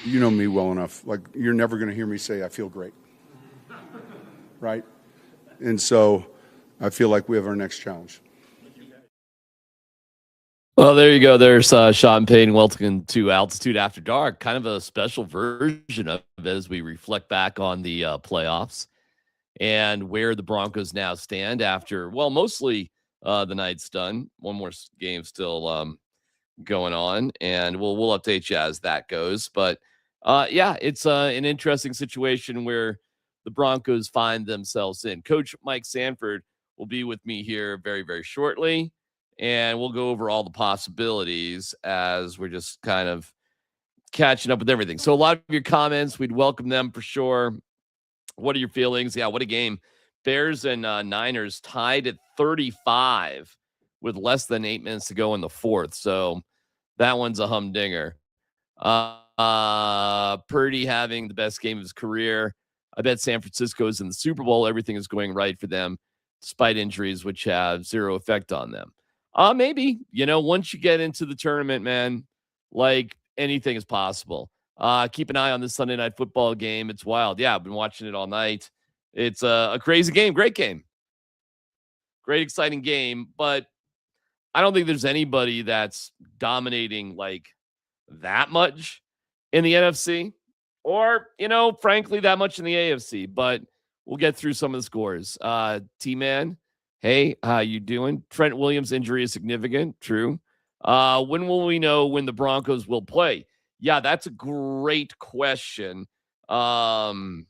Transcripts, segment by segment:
You know me well enough. Like, you're never going to hear me say I feel great, right? And so I feel like we have our next challenge. Well, there you go. There's Sean Payne. Welcome to Altitude After Dark, kind of a special version of it as we reflect back on the playoffs and where the Broncos now stand after, well, mostly the night's done. One more game still going on, and we'll update you as that goes. But yeah, it's an interesting situation where the Broncos find themselves in. Coach Mike Sanford will be with me here very, very shortly, and we'll go over all the possibilities as we're just kind of catching up with everything. So a lot of your comments, we'd welcome them for sure. What are your feelings? Yeah, what a game. Bears and Niners tied at 35 with less than 8 minutes to go in the fourth. So that one's a humdinger. Purdy having the best game of his career. I bet San Francisco is in the Super Bowl. Everything is going right for them, despite injuries, which have zero effect on them. Maybe, once you get into the tournament, man, like anything is possible. Keep an eye on this Sunday night football game. It's wild. Yeah, I've been watching it all night. It's a crazy game. Great game. Great, exciting game. But I don't think there's anybody that's dominating like that much in the NFC or, frankly, that much in the AFC. But we'll get through some of the scores. T-Man, hey, how you doing? Trent Williams' injury is significant. True. When will we know when the Broncos will play? Yeah, that's a great question. Because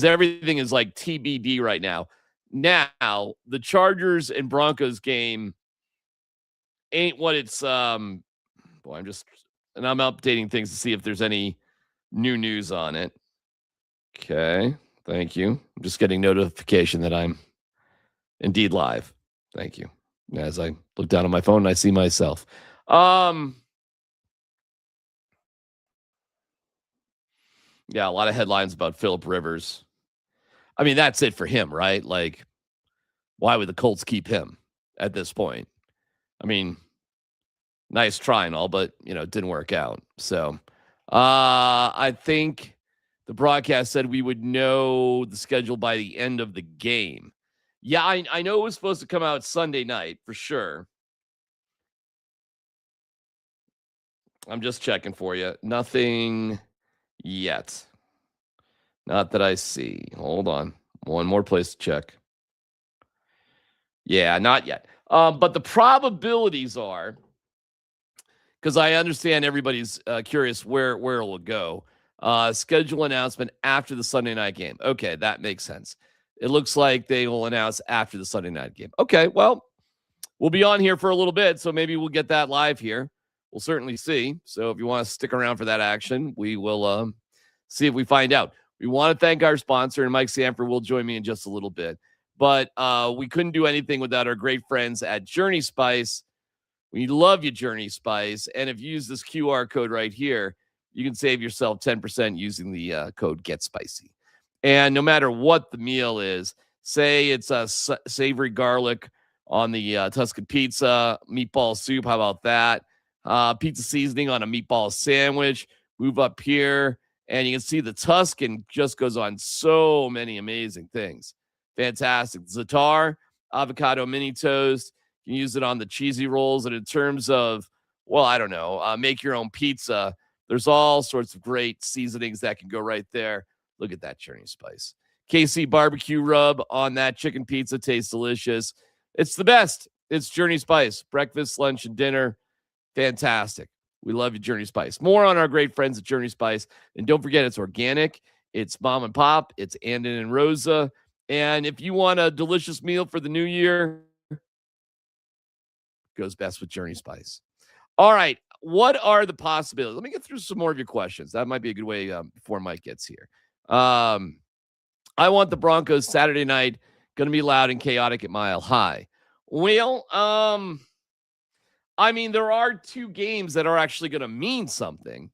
everything is like TBD right now. Now, the Chargers and Broncos game ain't what it's I'm updating things to see if there's any new news on it. Okay, thank you. I'm just getting notification that I'm indeed live. Thank you. As I look down on my phone and I see myself. Yeah, a lot of headlines about Phillip Rivers. I mean, that's it for him, right? Like, why would the Colts keep him at this point? I mean, nice try and all, but, it didn't work out. So I think the broadcast said we would know the schedule by the end of the game. Yeah, I know it was supposed to come out Sunday night for sure. I'm just checking for you. Nothing yet. Not that I see. Hold on. One more place to check. Yeah, not yet. But the probabilities are, because I understand everybody's curious where it will go. Schedule announcement after the Sunday night game. Okay, that makes sense. It looks like they will announce after the Sunday night game. Okay, well, we'll be on here for a little bit, so maybe we'll get that live here. We'll certainly see. So if you want to stick around for that action, we will see if we find out. We want to thank our sponsor, and Mike Sanford will join me in just a little bit. But we couldn't do anything without our great friends at Journey Spice. We love you, Journey Spice. And if you use this QR code right here, you can save yourself 10% using the code GetSpicy. And no matter what the meal is, say it's a savory garlic on the Tuscan pizza, meatball soup, how about that? Pizza seasoning on a meatball sandwich. Move up here, and you can see the Tuscan just goes on so many amazing things. Fantastic. Za'atar, avocado mini toast. You can use it on the cheesy rolls. And in terms of, well, I don't know, make your own pizza. There's all sorts of great seasonings that can go right there. Look at that Journey Spice. KC barbecue rub on that chicken pizza. Tastes delicious. It's the best. It's Journey Spice. Breakfast, lunch, and dinner. Fantastic. We love you, Journey Spice. More on our great friends at Journey Spice. And don't forget, it's organic. It's mom and pop. It's Andon and Rosa. And if you want a delicious meal for the new year, goes best with Journey Spice. All right. What are the possibilities? Let me get through some more of your questions. That might be a good way before Mike gets here. I want the Broncos Saturday night going to be loud and chaotic at Mile High. Well, I mean, there are two games that are actually going to mean something,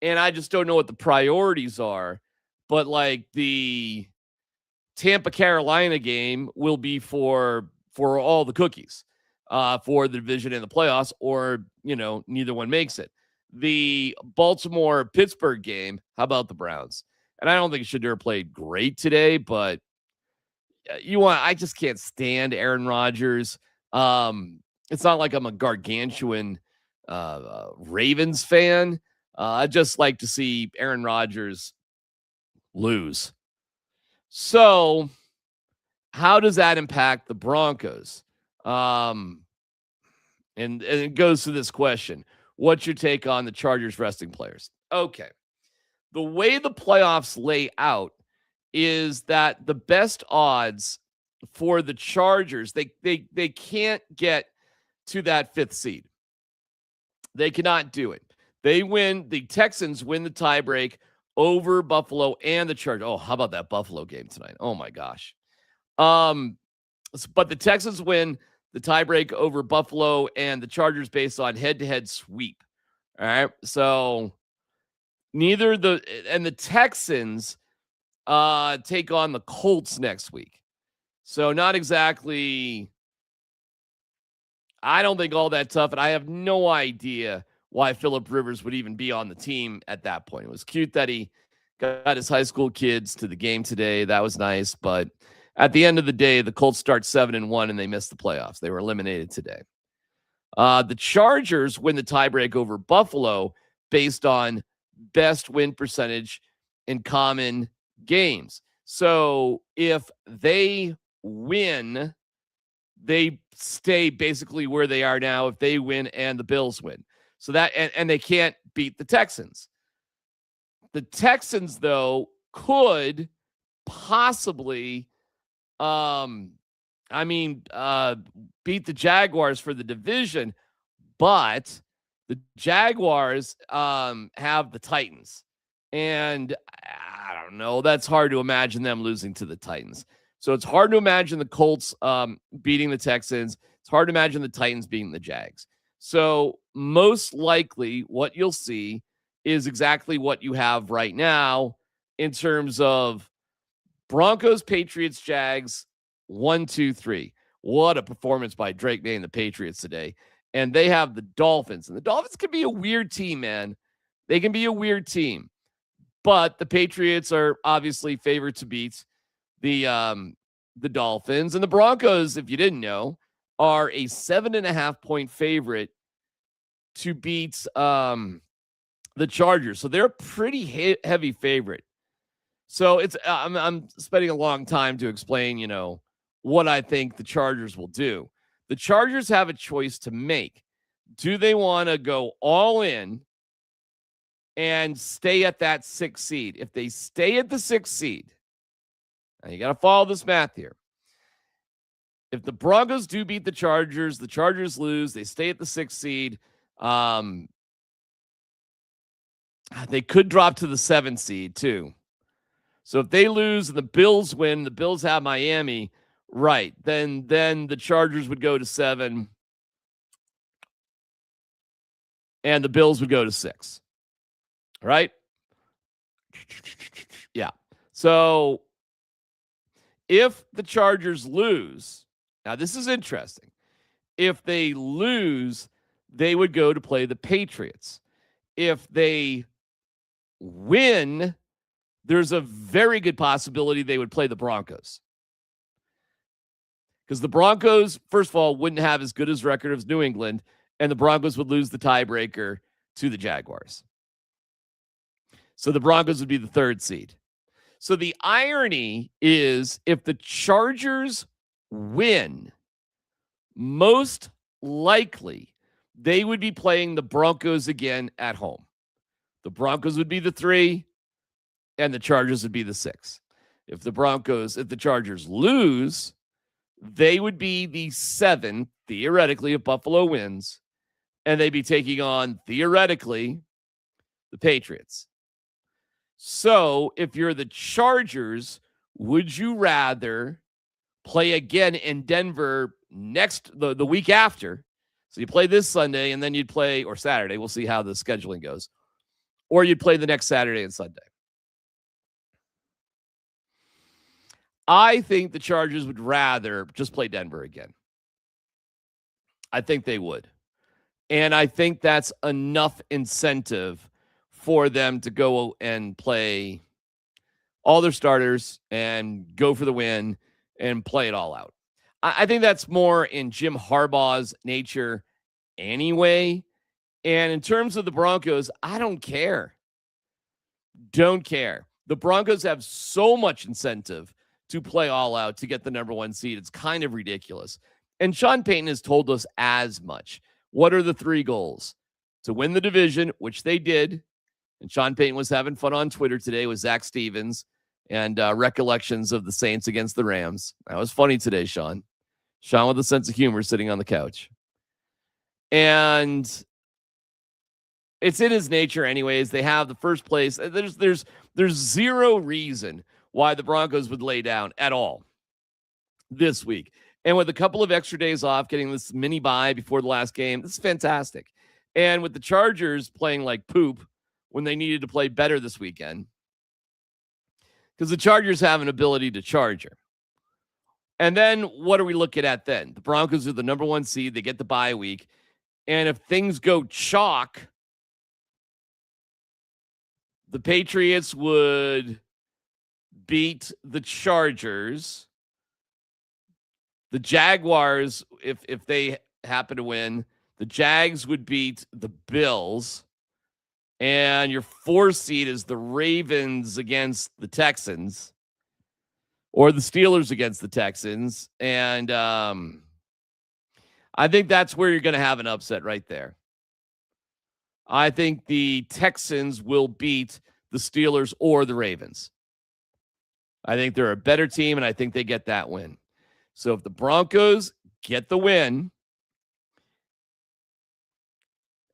and I just don't know what the priorities are. But like the Tampa Carolina game will be for all the cookies for the division and the playoffs, or neither one makes it. the Baltimore-Pittsburgh game, how about the Browns? And I don't think Shedeur played great today, but I just can't stand Aaron Rodgers. It's not like I'm a gargantuan Ravens fan. I just like to see Aaron Rodgers lose. So, how does that impact the Broncos? And it goes to this question. What's your take on the Chargers resting players? Okay. The way the playoffs lay out is that the best odds for the Chargers, they can't get to that 5th seed. They cannot do it. The Texans win the tiebreak over Buffalo and the Chargers. Oh, how about that Buffalo game tonight? Oh my gosh. But the Texans win the tiebreak over Buffalo and the Chargers based on head-to-head sweep. All right. So the Texans take on the Colts next week. So not exactly, I don't think all that tough, and I have no idea why Phillip Rivers would even be on the team at that point. It was cute that he got his high school kids to the game today. That was nice, but at the end of the day, the Colts start 7-1 and they missed the playoffs. They were eliminated today. The Chargers win the tiebreak over Buffalo based on best win percentage in common games. So if they win, they stay basically where they are now if they win and the Bills win. So that, and they can't beat the Texans. The Texans, though, could possibly, beat the Jaguars for the division, but the Jaguars have the Titans. And I don't know, that's hard to imagine them losing to the Titans. So it's hard to imagine the Colts beating the Texans. It's hard to imagine the Titans beating the Jags. So most likely what you'll see is exactly what you have right now in terms of Broncos, Patriots, Jags, 1, 2, 3. What a performance by Drake May and the Patriots today. And they have the Dolphins. And the Dolphins can be a weird team, man. They can be a weird team. But the Patriots are obviously favored to beat the Dolphins. And the Broncos, if you didn't know, are a 7.5-point favorite to beat the Chargers. So they're a pretty heavy favorite. So it's I'm spending a long time to explain, what I think the Chargers will do. The Chargers have a choice to make. Do they want to go all in and stay at that 6th seed? If they stay at the 6th seed, now you got to follow this math here. If the Broncos do beat the Chargers lose, they stay at the 6th seed. They could drop to the 7th seed too. So if they lose and the Bills win, the Bills have Miami, right? Then the Chargers would go to 7 and the Bills would go to 6. Right? Yeah. So if the Chargers lose, now this is interesting. If they lose, they would go to play the Patriots. If they win, there's a very good possibility they would play the Broncos. Because the Broncos, first of all, wouldn't have as good as record as New England, and the Broncos would lose the tiebreaker to the Jaguars. So the Broncos would be the 3rd seed. So the irony is if the Chargers win, most likely they would be playing the Broncos again at home. The Broncos would be the 3 and the Chargers would be the 6. If the Chargers lose, they would be the 7, theoretically, if Buffalo wins, and they'd be taking on, theoretically, the Patriots. So if you're the Chargers, would you rather play again in Denver the week after? So you play this Sunday and then you'd play, or Saturday, we'll see how the scheduling goes, or you'd play the next Saturday and Sunday. I think the Chargers would rather just play Denver again. I think they would. And I think that's enough incentive for them to go and play all their starters and go for the win and play it all out. I think that's more in Jim Harbaugh's nature anyway. And in terms of the Broncos, I don't care. Don't care. The Broncos have so much incentive to play all out to get the number 1 seed. It's kind of ridiculous. And Sean Payton has told us as much. What are the 3 goals? To win the division, which they did. And Sean Payton was having fun on Twitter today with Zach Stevens and recollections of the Saints against the Rams. That was funny today, Sean. Sean with a sense of humor sitting on the couch. And it's in his nature anyways. They have the first place. There's zero reason why the Broncos would lay down at all this week. And with a couple of extra days off, getting this mini bye before the last game, this is fantastic. And with the Chargers playing like poop when they needed to play better this weekend, because the Chargers have an ability to charger. And then what are we looking at then? The Broncos are the number 1 seed. They get the bye week. And if things go chalk, the Patriots would beat the Chargers. The Jaguars, if they happen to win, the Jags would beat the Bills. And your 4th seed is the Ravens against the Texans, or the Steelers against the Texans. And I think that's where you're going to have an upset right there. I think the Texans will beat the Steelers or the Ravens. I think they're a better team, and I think they get that win. So if the Broncos get the win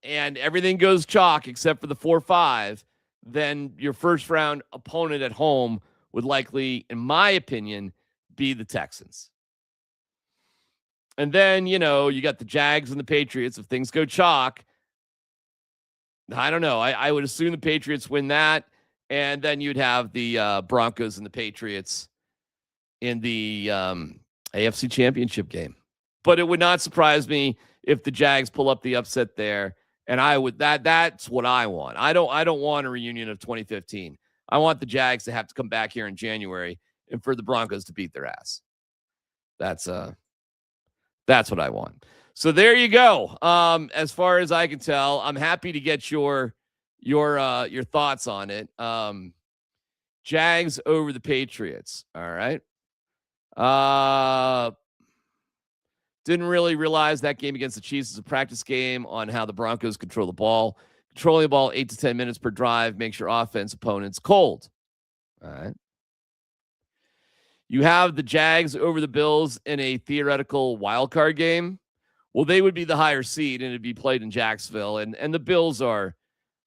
and everything goes chalk except for the 4-5, then your first round opponent at home would likely, in my opinion, be the Texans. And then, you got the Jags and the Patriots. If things go chalk, I don't know. I would assume the Patriots win that. And then you'd have the Broncos and the Patriots in the AFC Championship game. But it would not surprise me if the Jags pull up the upset there. And that's what I want. I don't want a reunion of 2015. I want the Jags to have to come back here in January and for the Broncos to beat their ass. That's what I want. So there you go. As far as I can tell, I'm happy to get your thoughts on it. Jags over the Patriots. All right. Didn't really realize that game against the Chiefs is a practice game on how the Broncos control the ball. Controlling the ball 8 to 10 minutes per drive makes your offense opponents cold. All right. You have the Jags over the Bills in a theoretical wild card game. Well, they would be the higher seed, and it'd be played in Jacksonville. And the Bills are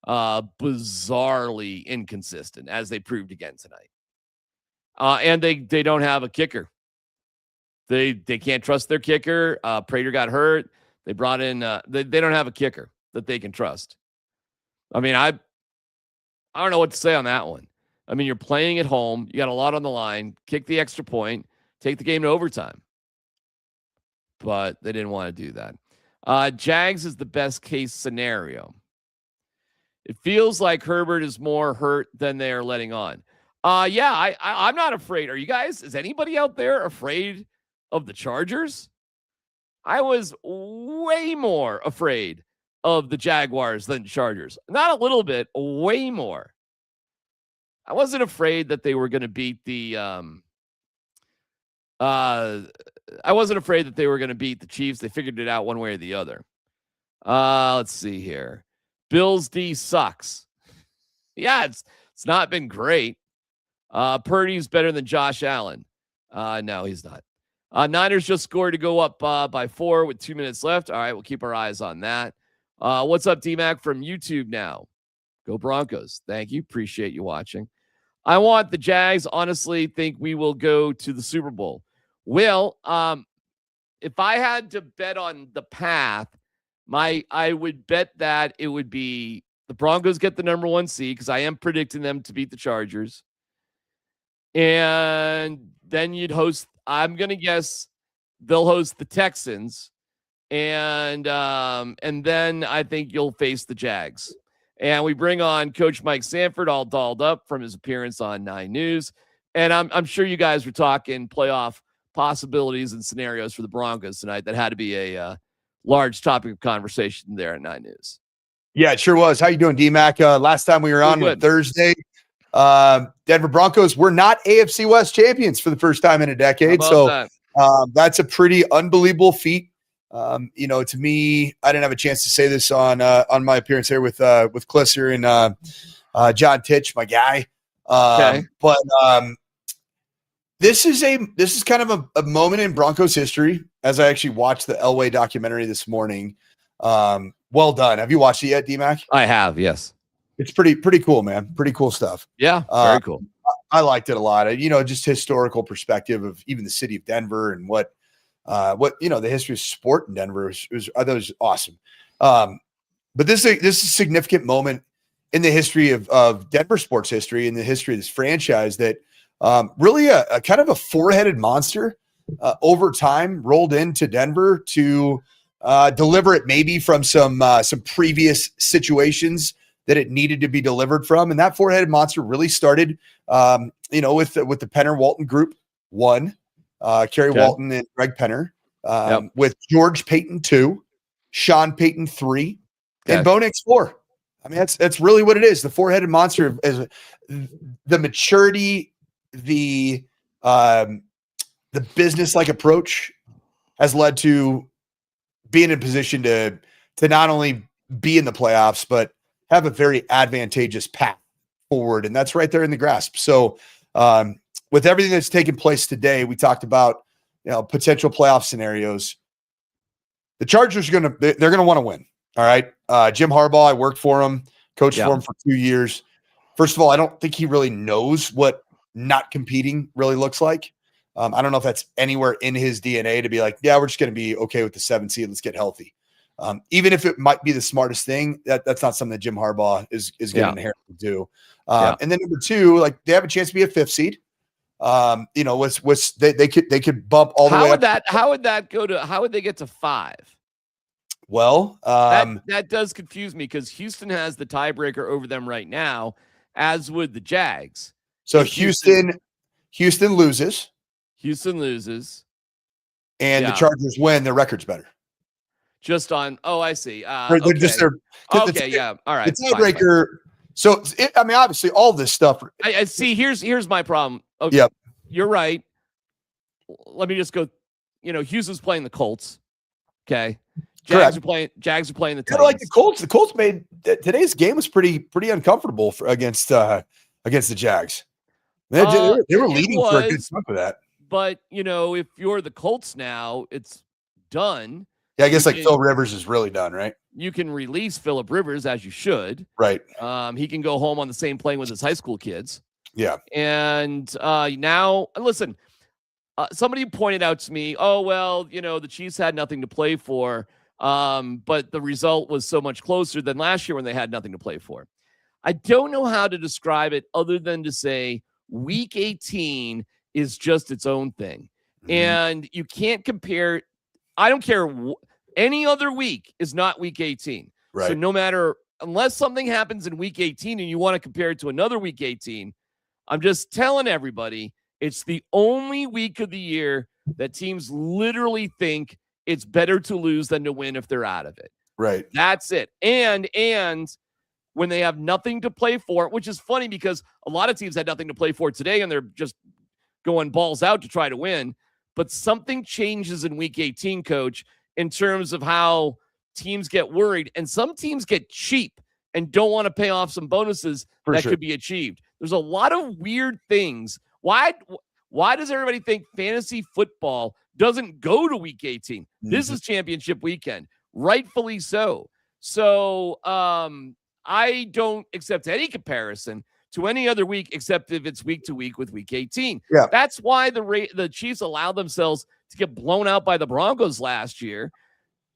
bizarrely inconsistent, as they proved again tonight. And they don't have a kicker. They can't trust their kicker. Prater got hurt. They brought in they don't have a kicker that they can trust. I mean, I don't know what to say on that one. I mean, you're playing at home. You got a lot on the line. Kick the extra point. Take the game to overtime. But they didn't want to do that. Jags is the best case scenario. It feels like Herbert is more hurt than they are letting on. Yeah, I'm not afraid. Are you guys? Is anybody out there afraid of the Chargers? I was way more afraid of the Jaguars than Chargers. Not a little bit, way more. I wasn't afraid that they were going to beat the I wasn't afraid that they were going to beat the Chiefs. They figured it out one way or the other. Let's see here. Bills D sucks. Yeah, it's not been great. Purdy's better than Josh Allen. No, he's not. Niners just scored to go up by 4 with 2 minutes left. All right, we'll keep our eyes on that. What's up, DMac from YouTube now? Go Broncos. Thank you. Appreciate you watching. I want the Jags. Honestly, think we will go to the Super Bowl. Well, if I had to bet on the path, I would bet that it would be the Broncos get the number 1 seed because I am predicting them to beat the Chargers. And then you'd host, I'm going to guess they'll host the Texans. and then I think you'll face the Jags. And we bring on Coach Mike Sanford, all dolled up from his appearance on 9 News. And I'm sure you guys were talking playoff possibilities and scenarios for the Broncos tonight. That had to be a large topic of conversation there at 9 News. Yeah, it sure was. How you doing, DMac? Last time we were on was Thursday. Denver Broncos were not AFC West champions for the first time in a decade. So that's a pretty unbelievable feat. To me, I didn't have a chance to say this on my appearance here with Klisser and John Titch, my guy. Okay. But this is kind of a moment in Broncos history. As I actually watched the Elway documentary this morning. Well done. Have you watched it yet, DMac? I have, yes. It's pretty cool, man. Pretty cool stuff. Yeah, very cool. I liked it a lot. Just historical perspective of even the city of Denver and what the history of sport in Denver I thought it was awesome. But this is a significant moment in the history of Denver sports history, in the history of this franchise, that really a kind of a four-headed monster over time rolled into Denver to deliver it maybe from some previous situations that it needed to be delivered from. And that four-headed monster really started, with the Penner-Walton group, one, Kerry Walton and Greg Penner, with George Payton 2, Sean Payton 3, and Bo Nix 4. I mean, that's really what it is. The four-headed monster is the maturity, the business-like approach has led to being in a position to not only be in the playoffs, but have a very advantageous path forward. And that's right there in the grasp. So with everything that's taken place today, we talked about, potential playoff scenarios. The Chargers they're going to want to win. All right. Jim Harbaugh, I worked for him, coached for him for 2 years. First of all, I don't think he really knows what not competing really looks like. I don't know if that's anywhere in his DNA to be like, yeah, we're just going to be okay with the 7 seed. Let's get healthy. Even if it might be the smartest thing, that's not something that Jim Harbaugh is going to inherently do. And then number 2, like, they have a chance to be a 5th seed. They could bump all the way up. How would they get to 5? Well, that does confuse me, because Houston has the tiebreaker over them right now, as would the Jags. So Houston loses. Houston loses. And the Chargers win, their record's better. Just on, I see. They're just All right. The tiebreaker. So, obviously, all this stuff. I see. Here's my problem. Okay, yep. You're right. Let me just go. Houston's playing the Colts. Okay. Jags are playing the Titans. Like the Colts. The Colts made today's game was pretty uncomfortable against the Jags. They were leading for a good chunk of that. But if you're the Colts now, it's done. Yeah, I guess Phil Rivers is really done, right? You can release Phillip Rivers, as you should. Right. He can go home on the same plane with his high school kids. Yeah. And now, listen, somebody pointed out to me, the Chiefs had nothing to play for, but the result was so much closer than last year when they had nothing to play for. I don't know how to describe it other than to say Week 18 is just its own thing. Mm-hmm. And you can't compare. I don't care. Any other week is not Week 18. Right. So unless something happens in Week 18 and you want to compare it to another Week 18, I'm just telling everybody it's the only week of the year that teams literally think it's better to lose than to win if they're out of it. Right. That's it. And when they have nothing to play for, which is funny because a lot of teams had nothing to play for today and they're just going balls out to try to win. But something changes in Week 18, Coach, in terms of how teams get worried. And some teams get cheap and don't want to pay off some bonuses could be achieved. There's a lot of weird things. Why does everybody think fantasy football doesn't go to Week 18? Mm-hmm. This is championship weekend, rightfully so. So I don't accept any comparison to any other week except if it's week to week with Week 18. Yeah. That's why the Chiefs allowed themselves to get blown out by the Broncos last year.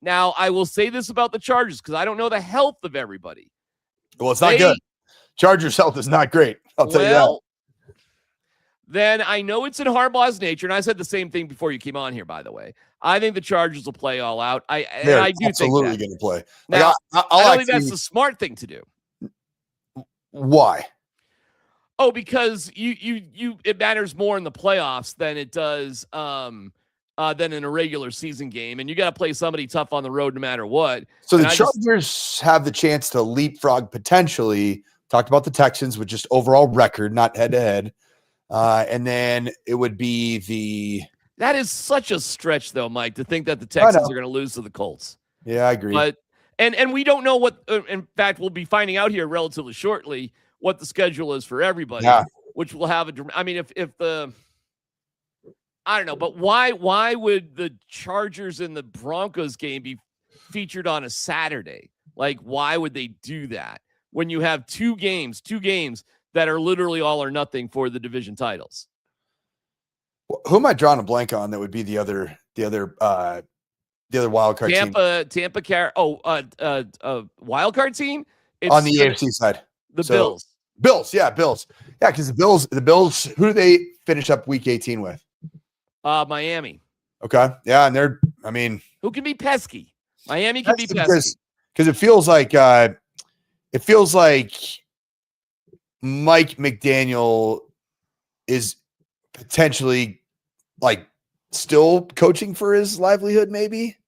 Now, I will say this about the Chargers because I don't know the health of everybody. Well, it's not good. Chargers' health is not great. I'll tell you that. then I know it's in Harbaugh's nature, and I said the same thing before you came on here, by the way. I think the Chargers will play all out. I do absolutely think going to play. now, I'll I don't actually, think that's the smart thing to do. Why? Oh, because it matters more in the playoffs than it does than in a regular season game, and you got to play somebody tough on the road no matter what. So and the Chargers have the chance to leapfrog potentially. Talked about the Texans with just overall record, not head to head, and then it would be that is such a stretch, though, Mike, to think that the Texans are going to lose to the Colts. Yeah, I agree. But and we don't know what. In fact, we'll be finding out here relatively shortly what the schedule is for everybody, which will have I mean, if the I don't know, but why would the Chargers and the Broncos game be featured on a Saturday? Like, why would they do that when you have two games that are literally all or nothing for the division titles? Who am I drawing a blank on? That would be the other wild card team. Wild card team. It's on the AFC side. Bills. Bills. Yeah, because the Bills. Who do they finish up Week 18 with? Miami. Okay. Yeah, and who can be pesky? Miami can be pesky because it feels like Mike McDaniel is potentially like still coaching for his livelihood, maybe.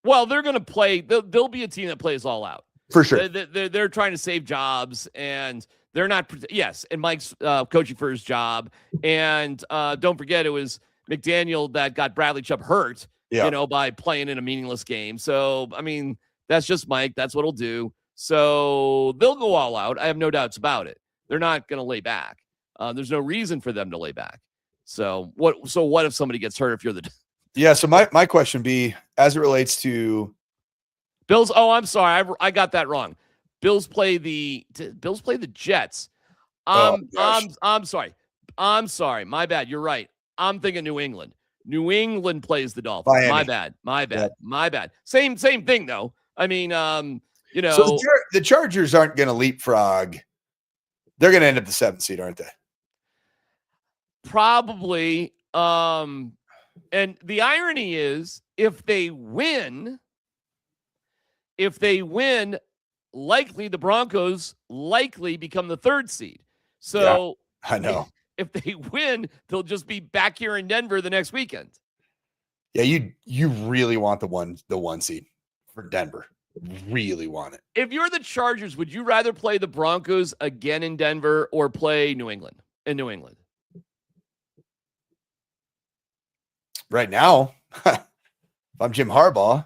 Well, they're going to play. They'll be a team that plays all out for sure. They're trying to save jobs, and they're not. Yes, and Mike's coaching for his job, and don't forget it was McDaniel that got Bradley Chubb hurt. By playing in a meaningless game. So I mean, that's just Mike. That's what he'll do. So they'll go all out. I have no doubts about it. They're not going to lay back. There's no reason for them to lay back. So what if somebody gets hurt if you're the So my question be as it relates to Bills. Oh, I'm sorry. I got that wrong. Bills play the Jets. I'm sorry. My bad. You're right. I'm thinking New England. New England plays the Dolphins. Miami. My bad. Same thing though. I mean, So the Chargers aren't going to leapfrog. They're going to end up the 7th seed, aren't they? Probably. And the irony is, if they win, likely the Broncos become the 3rd seed. So I know. If they win, they'll just be back here in Denver the next weekend. Yeah, you really want the one seed for Denver. Really want it. If you're the Chargers, would you rather play the Broncos again in Denver or play New England in New England? Right now, if I'm Jim Harbaugh,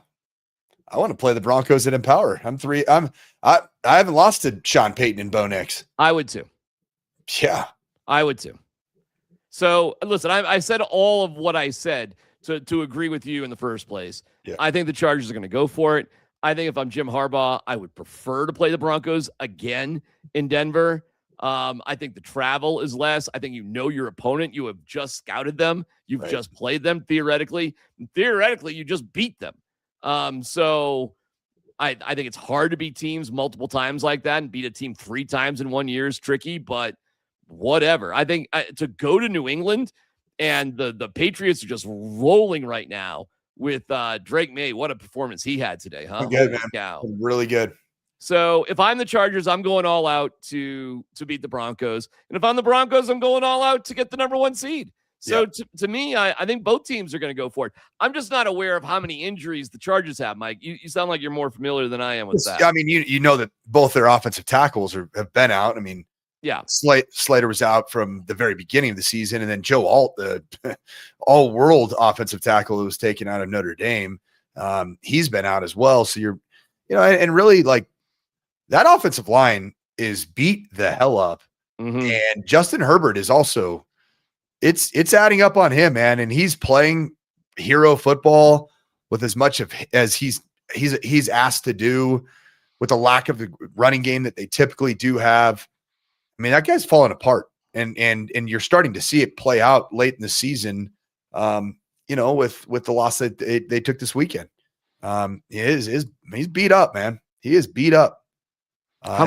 I want to play the Broncos at Empower. I haven't lost to Sean Payton and Bo Nix. I would too. Yeah. I would too. So listen, I said all of what I said to agree with you in the first place. Yeah. I think the Chargers are going to go for it. I think if I'm Jim Harbaugh, I would prefer to play the Broncos again in Denver. I think the travel is less. I think your opponent. You have just scouted them. You've just played them theoretically. Theoretically, you just beat them. So I think it's hard to beat teams multiple times like that, and beat a team 3 times in 1 year is tricky, but whatever. I think to go to New England, and the Patriots are just rolling right now with Drake May. What a performance he had today, huh? Good, man. Cow. Really good. So if I'm the Chargers, I'm going all out to beat the Broncos. And if I'm the Broncos, I'm going all out to get the number 1 seed. So to me, I think both teams are going to go for it. I'm just not aware of how many injuries the Chargers have, Mike. You sound like you're more familiar than I am with that. I mean, you know that both their offensive tackles have been out. I mean, yeah, Slater was out from the very beginning of the season, and then Joe Alt, the all-world offensive tackle who was taken out of Notre Dame, he's been out as well. So and really like that offensive line is beat the hell up, and Justin Herbert is also it's adding up on him, man, and he's playing hero football with as much as he's asked to do, with the lack of the running game that they typically do have. I mean, that guy's falling apart, and you're starting to see it play out late in the season. With the loss that they took this weekend, he's beat up, man. He is beat up. How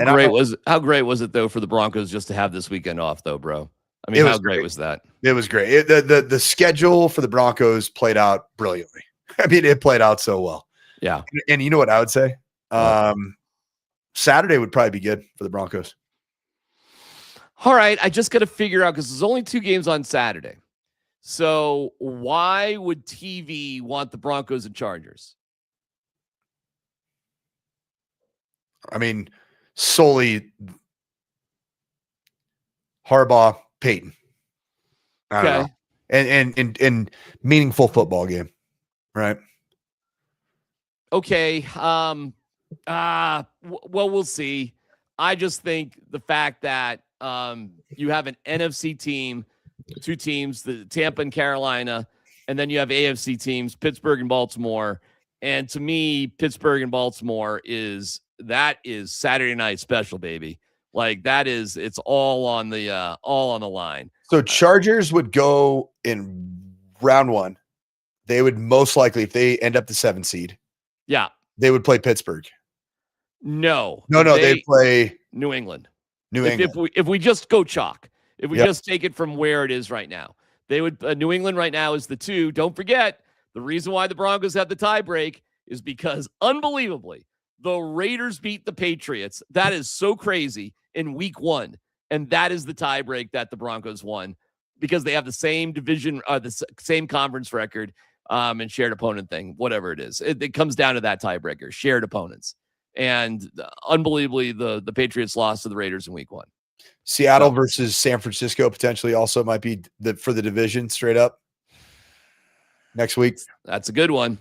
great was it though for the Broncos just to have this weekend off, though, bro? I mean, how great was that? It was great. The schedule for the Broncos played out brilliantly. I mean, it played out so well. Yeah. And you know what I would say? Saturday would probably be good for the Broncos. All right. I just got to figure out, because there's only 2 games on Saturday. So why would TV want the Broncos and Chargers? I mean, solely Harbaugh, Peyton. I don't know. And meaningful football game, right? Okay. Well, we'll see. I just think the fact that you have an NFC team, 2 teams, the Tampa and Carolina, and then you have AFC teams, Pittsburgh and Baltimore. And to me, Pittsburgh and Baltimore is Saturday night special, baby. Like it's all on the line. So Chargers would go in round 1. They would most likely, if they end up the 7 seed, they would play Pittsburgh. No, they'd play New England. If we just go chalk, if we just take it from where it is right now, they would. New England right now is the 2. Don't forget, the reason why the Broncos have the tie break is because, unbelievably, the Raiders beat the Patriots. That is so crazy in week 1, and that is the tie break that the Broncos won, because they have the same division, the same conference record, and shared opponent thing, whatever it is. It comes down to that tiebreaker, shared opponents. And unbelievably, the Patriots lost to the Raiders in week 1. Seattle versus San Francisco potentially also might be for the division straight up next week. That's a good one.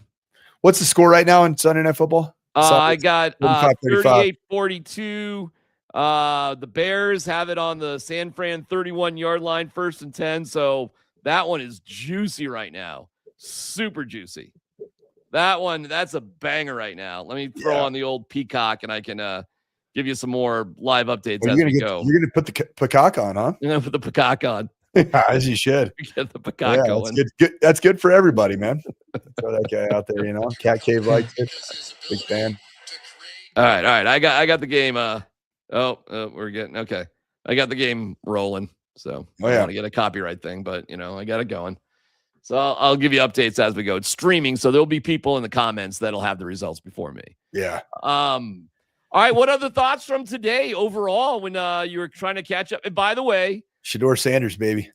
What's the score right now in Sunday Night Football? I got 38-42. The Bears have it on the San Fran 31-yard line, 1st and 10. So that one is juicy right now. Super juicy. That's a banger right now. Let me throw on the old Peacock, and I can give you some more live updates as we go. You're going to put the Peacock on, huh? You're going to put the Peacock on. As you should. Get the Peacock going. That's good for everybody, man. Throw that guy out there, Cat Cave likes it. Big fan. All right. I got the game. We're getting okay. I got the game rolling. So I want to get a copyright thing, but I got it going. So I'll give you updates as we go. It's streaming, so there'll be people in the comments that'll have the results before me. Yeah. All right. What other thoughts from today overall when you were trying to catch up? And by the way, Shedeur Sanders, baby.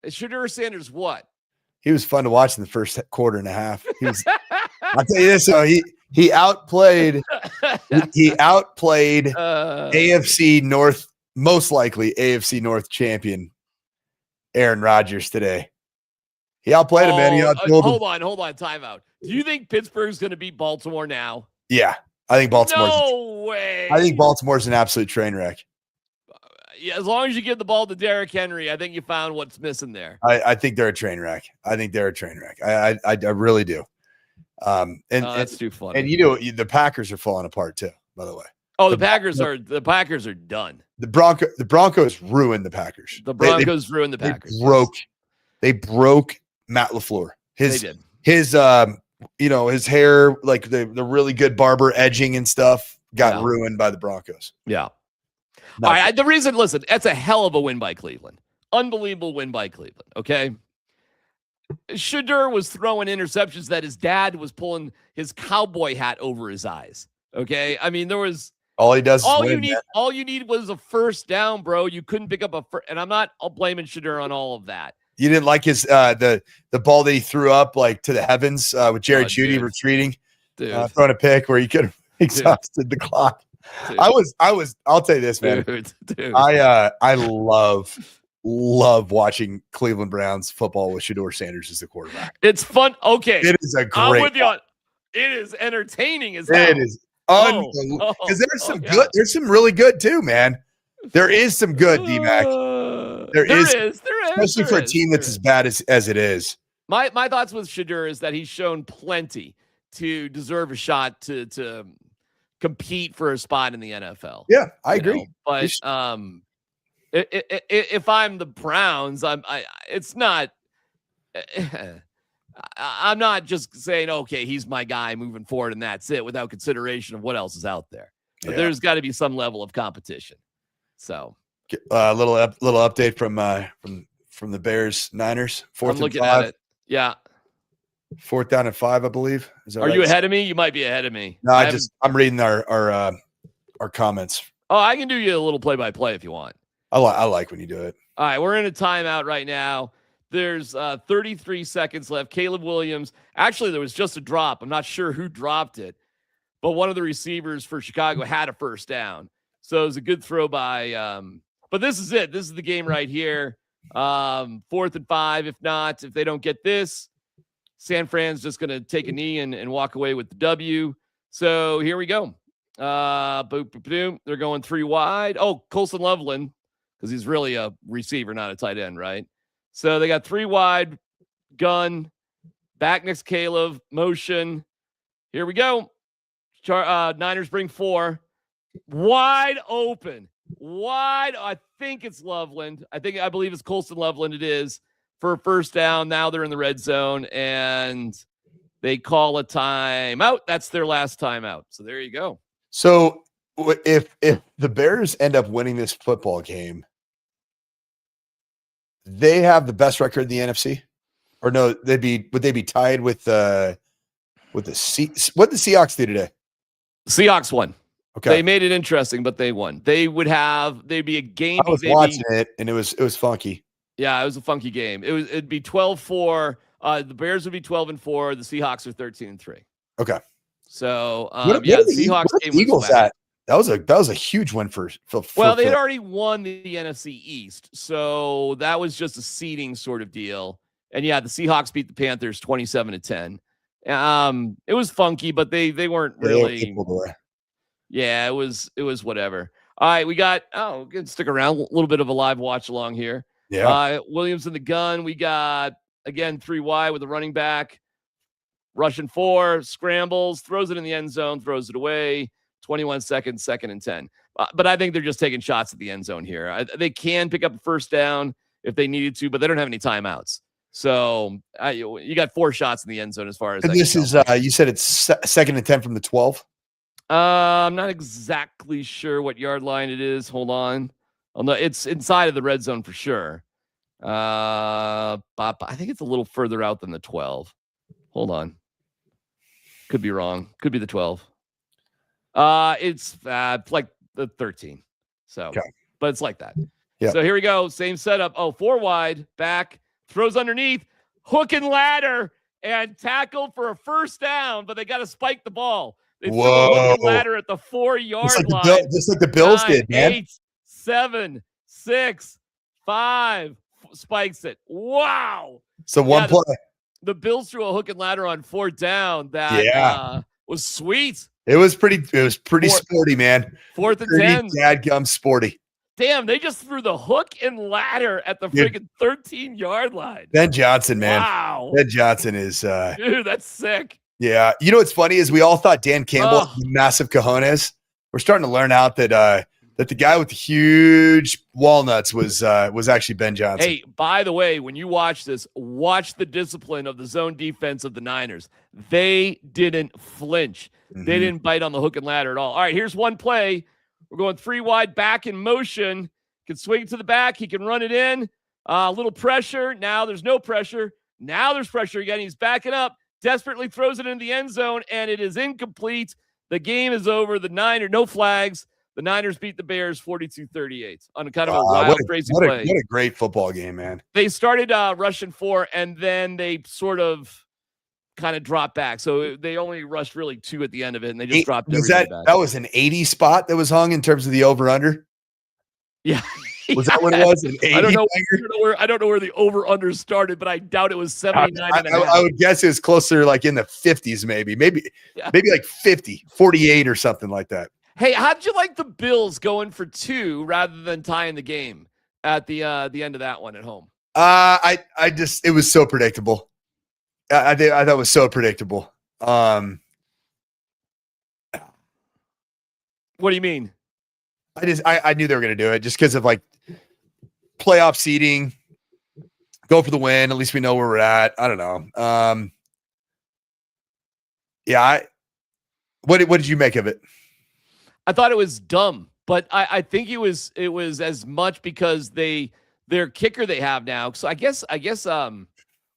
Shedeur Sanders, what? He was fun to watch in the first quarter and a half. I'll tell you this, though. He outplayed AFC North, most likely AFC North champion Aaron Rodgers today. He outplayed him, man. He outplayed him. Hold on, timeout. Do you think Pittsburgh's going to beat Baltimore now? Yeah, I think Baltimore's. No way. I think Baltimore's an absolute train wreck. Yeah, as long as you give the ball to Derrick Henry, I think you found what's missing there. I think they're a train wreck. I really do. That's too funny. And the Packers are falling apart too, by the way. Oh, the Packers are done. The Broncos ruined the Packers. The Broncos ruined the Packers. They broke Matt LaFleur. His hair, like the really good barber edging and stuff, got ruined by the Broncos. Yeah. All right. The reason, listen, that's a hell of a win by Cleveland. Unbelievable win by Cleveland. Okay. Shedeur was throwing interceptions that his dad was pulling his cowboy hat over his eyes. Okay. I mean, there was all he does. All you need was a first down, bro. You couldn't pick up and I'm not blaming Shedeur on all of that. You didn't like his the ball that he threw up like to the heavens with Jerry Jeudy retreating, throwing a pick where he could have exhausted the clock. Dude. I'll tell you this, man. Dude. I love watching Cleveland Browns football with Shedeur Sanders as the quarterback. It's fun. Okay. It is a great. I'm with you on, it is entertaining as hell. It is unbelievable. Because there's some good, there's some really good too, man. There is some good, DMac. There is, especially for a team that's as bad as it is. My thoughts with Shedeur is that he's shown plenty to deserve a shot to compete for a spot in the NFL. Yeah, I agree. But if I'm the Browns, I'm not just saying, okay, he's my guy moving forward and that's it without consideration of what else is out there. But there's got to be some level of competition. So Little update from the Bears Niners. I'm looking at it. Yeah. 4th down and 5, I believe. Is that Are right? you ahead of me? You might be ahead of me. No, I'm reading our comments. Oh, I can do you a little play-by-play if you want. I like when you do it. All right, we're in a timeout right now. There's 33 seconds left. Caleb Williams. Actually, there was just a drop. I'm not sure who dropped it, but one of the receivers for Chicago had a first down. So it was a good throw by. But this is it. This is the game right here. 4th and 5. If not, if they don't get this, San Fran's just going to take a knee and walk away with the W. So here we go. Boom, boom, boom. They're going 3 wide. Oh, Colson Loveland, because he's really a receiver, not a tight end, right? So they got 3 wide, gun, back next Caleb, motion. Here we go. Niners bring 4. Wide open. Wide. I think it's Loveland. I believe it's Colson Loveland. It is for a first down. Now they're in the red zone, and they call a timeout. That's their last timeout. So there you go. So if the Bears end up winning this football game, they have the best record in the NFC, or no? Would they be tied with the what the Seahawks do today? Seahawks won. Okay, they made it interesting, but they won. They'd be a game. I was watching it, and it was funky. Yeah, it was a funky game. It'd be 12-4. The Bears would be 12-4. The Seahawks are 13-3. Okay. So what the Seahawks game Eagles was at. That was a huge win for well, they had already won the NFC East, so that was just a seeding sort of deal. And yeah, the Seahawks beat the Panthers 27-10. It was funky, but they weren't really. Yeah, it was whatever. All right, we got stick around, a little bit of a live watch along here. Yeah. Williams in the gun. We got again 3 wide with a running back, rushing 4, scrambles, throws it in the end zone, throws it away. 21 seconds, 2nd and 10. But I think they're just taking shots at the end zone here. They can pick up a first down if they needed to, but they don't have any timeouts. So you got 4 shots in the end zone as far as. And this is you said it's 2nd and 10 from the 12. I'm not exactly sure what yard line it is. Hold on. Oh no, it's inside of the red zone for sure. I think it's a little further out than the 12. Hold on. Could be wrong. Could be the 12. It's like the 13. So, okay. But it's like that. Yeah. So here we go. Same setup. 4 wide, back, throws underneath, hook and ladder, and tackle for a first down, but they got to spike the ball. They threw a hook and ladder at the 4-yard line. Just like the Bills 9, did, man. 8, 7, 6, 5, spikes it. Wow. So one play. The Bills threw a hook and ladder on 4th down that was sweet. It was pretty sporty, man. 4th and 10. Dadgum sporty. Damn, they just threw the hook and ladder at the freaking 13-yard line. Ben Johnson, man. Wow. Ben Johnson is dude, that's sick. Yeah. You know what's funny is we all thought Dan Campbell had massive cojones. We're starting to learn out that the guy with the huge walnuts was actually Ben Johnson. Hey, by the way, when you watch this, watch the discipline of the zone defense of the Niners. They didn't flinch. Mm-hmm. They didn't bite on the hook and ladder at all. All right, here's one play. We're going 3 wide, back in motion. Can swing it to the back. He can run it in. A little pressure. Now there's no pressure. Now there's pressure again. He's backing up. Desperately throws it into the end zone, and it is incomplete. The game is over. The Niners, no flags. The Niners beat the Bears 42-38 on kind of a wild, crazy play. What a great football game, man. They started rushing 4, and then they sort of kind of dropped back. So they only rushed really 2 at the end of it, and they just dropped everything back. That was an 80 spot that was hung in terms of the over-under? Yeah. Was that what it was? An 80 I don't know where the over-under started, but I doubt it was 79 and a half. I would guess it was closer like in the 50s maybe like 50, 48 or something like that. Hey, how'd you like the Bills going for 2 rather than tying the game at the end of that one at home? It was so predictable. I thought it was so predictable. What do you mean? I knew they were going to do it just because of like playoff seeding, go for the win. At least we know where we're at. I don't know. What did you make of it? I thought it was dumb, but I think it was as much because their kicker they have now. So I guess well,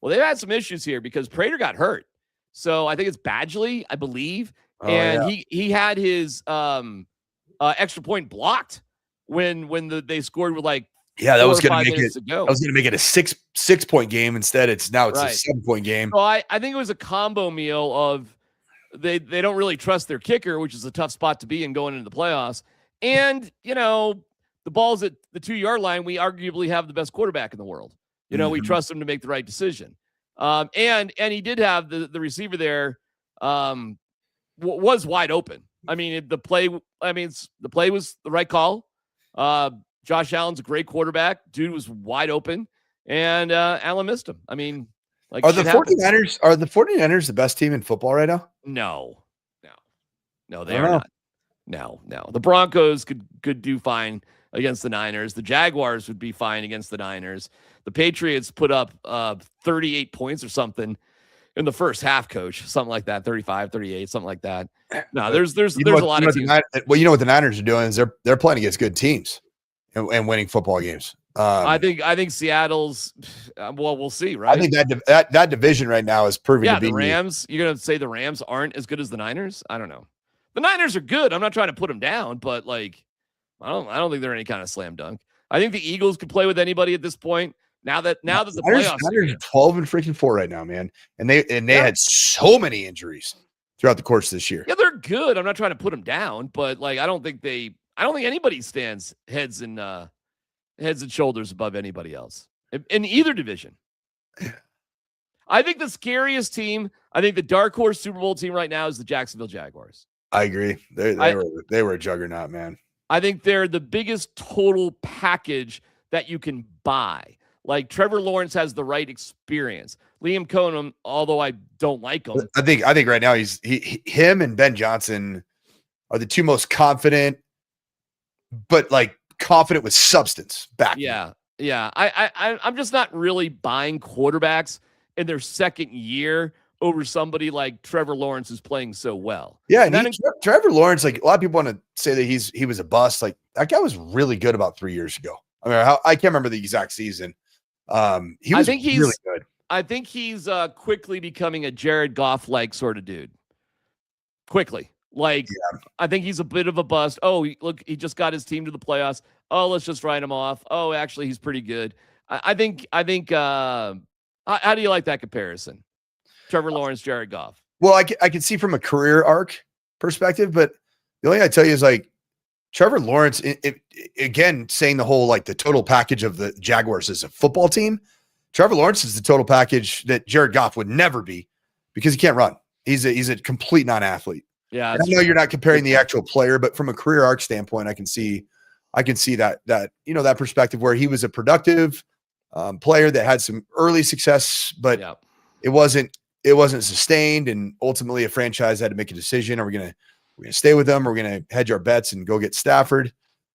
they've had some issues here because Prater got hurt. So I think it's Badgley, I believe. Oh, And yeah. he had his extra point blocked when they scored with like Yeah, that 4 was or going 5 to make minutes it. to go. I was going to make it a six point game. Instead, now it's a Right. 7-point game. So I think it was a combo meal of they don't really trust their kicker, which is a tough spot to be in going into the playoffs. And, the ball's at the 2-yard line. We arguably have the best quarterback in the world. We trust him to make the right decision. And he did have the receiver there was wide open. I mean, the play was the right call. Josh Allen's a great quarterback. Dude was wide open, and Allen missed him. I mean, like, Are the 49ers the best team in football right now? No, they are not. No. The Broncos could do fine against the Niners. The Jaguars would be fine against the Niners. The Patriots put up 38 points or something in the first half, coach. Something like that, 35, 38, something like that. No, there's a lot of teams. Well, you know what the Niners are doing is they're playing against good teams and winning football games. I think Seattle's well, we'll see, right? I think that division right now is proving to be the Rams. You're gonna say the Rams aren't as good as the Niners? I don't know. The Niners are good. I'm not trying to put them down, but like, I don't think they're any kind of slam dunk. I think the Eagles could play with anybody at this point. Now that the playoffs are 12 and freaking 4 right now, man, and they had so many injuries throughout the course of this year. Yeah, they're good. I'm not trying to put them down, but like, I don't think anybody stands heads and shoulders above anybody else in either division. I think the scariest team, I think the dark horse Super Bowl team right now is the Jacksonville Jaguars. I agree. They were a juggernaut, man. I think they're the biggest total package that you can buy. Like, Trevor Lawrence has the right experience. Liam Cohen, although I don't like him, I think right now him and Ben Johnson are the two most confident, but like confident with substance back. Yeah. I'm just not really buying quarterbacks in their second year over somebody like Trevor Lawrence who's playing so well. Yeah, and Trevor Lawrence, like, a lot of people want to say that he was a bust. Like, that guy was really good about 3 years ago. I mean, I can't remember the exact season. He was really good. I think he's quickly becoming a Jared Goff-like sort of dude. Quickly. Like, yeah. I think he's a bit of a bust. Oh, look, he just got his team to the playoffs. Oh, let's just write him off. Oh, actually, he's pretty good. I think how do you like that comparison? Trevor Lawrence, Jared Goff. Well, I can see from a career arc perspective, but the only thing I tell you is, like, Trevor Lawrence, again, saying the whole, like, the total package of the Jaguars as a football team, Trevor Lawrence is the total package that Jared Goff would never be because he can't run. He's a complete non-athlete. Yeah, I know you're not comparing the actual player, but from a career arc standpoint, I can see that perspective where he was a productive player that had some early success, but it wasn't sustained, and ultimately a franchise had to make a decision: are we gonna stay with them, or we're gonna hedge our bets and go get Stafford?